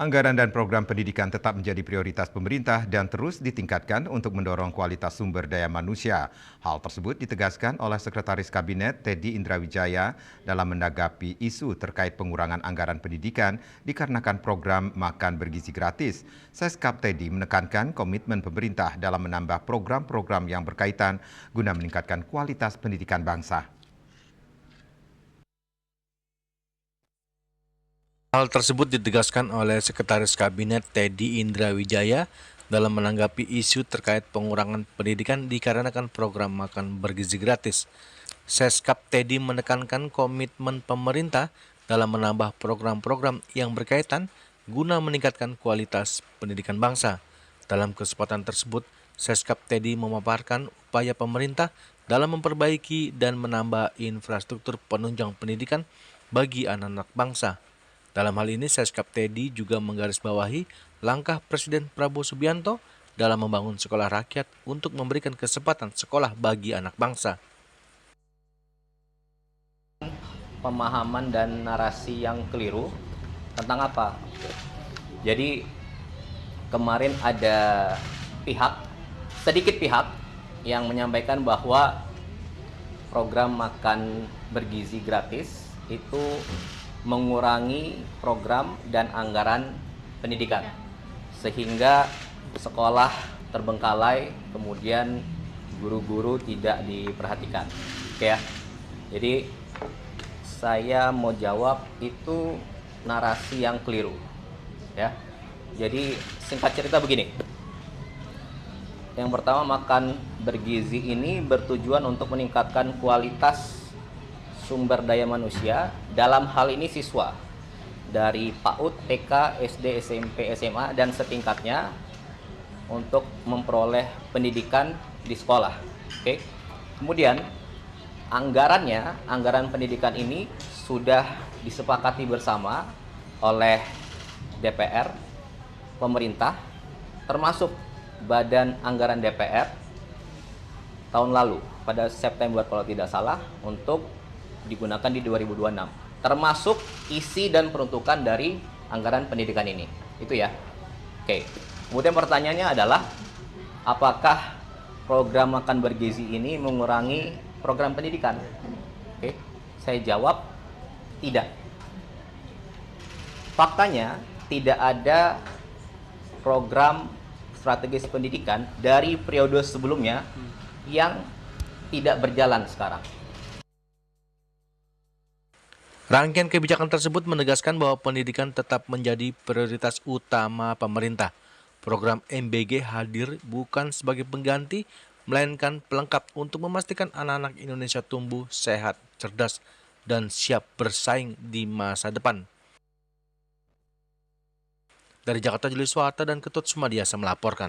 Anggaran dan program pendidikan tetap menjadi prioritas pemerintah dan terus ditingkatkan untuk mendorong kualitas sumber daya manusia. Hal tersebut ditegaskan oleh Sekretaris Kabinet Teddy Indrawijaya dalam menanggapi isu terkait pengurangan anggaran pendidikan dikarenakan program makan bergizi gratis. Seskap Teddy menekankan komitmen pemerintah dalam menambah program-program yang berkaitan guna meningkatkan kualitas pendidikan bangsa. Hal tersebut ditegaskan oleh Sekretaris Kabinet Teddy Indrawijaya dalam menanggapi isu terkait pengurangan pendidikan dikarenakan program makan bergizi gratis. Seskap Teddy menekankan komitmen pemerintah dalam menambah program-program yang berkaitan guna meningkatkan kualitas pendidikan bangsa. Dalam kesempatan tersebut, Seskap Teddy memaparkan upaya pemerintah dalam memperbaiki dan menambah infrastruktur penunjang pendidikan bagi anak-anak bangsa. Dalam hal ini, Seskap Teddy juga menggarisbawahi langkah Presiden Prabowo Subianto dalam membangun sekolah rakyat untuk memberikan kesempatan sekolah bagi anak bangsa. Pemahaman dan narasi yang keliru tentang apa? Jadi kemarin ada sedikit pihak yang menyampaikan bahwa program makan bergizi gratis itu mengurangi program dan anggaran pendidikan sehingga sekolah terbengkalai, kemudian guru-guru tidak diperhatikan. Oke ya. Jadi saya mau jawab itu narasi yang keliru ya. Jadi singkat cerita begini. Yang pertama, makan bergizi ini bertujuan untuk meningkatkan kualitas sumber daya manusia, dalam hal ini siswa dari PAUD, TK, SD, SMP, SMA dan setingkatnya untuk memperoleh pendidikan di sekolah. Oke. Kemudian anggaran pendidikan ini sudah disepakati bersama oleh DPR, pemerintah, termasuk Badan Anggaran DPR tahun lalu pada September kalau tidak salah untuk digunakan di 2026, termasuk isi dan peruntukan dari anggaran pendidikan ini. Itu ya. Oke. Kemudian pertanyaannya adalah apakah program makan bergizi ini mengurangi program pendidikan? Oke. Saya jawab tidak. Faktanya tidak ada program strategis pendidikan dari periode sebelumnya yang tidak berjalan sekarang. Rangkaian kebijakan tersebut menegaskan bahwa pendidikan tetap menjadi prioritas utama pemerintah. Program MBG hadir bukan sebagai pengganti, melainkan pelengkap untuk memastikan anak-anak Indonesia tumbuh sehat, cerdas, dan siap bersaing di masa depan. Dari Jakarta, Julius Wata dan Ketut Sumadiasa melaporkan.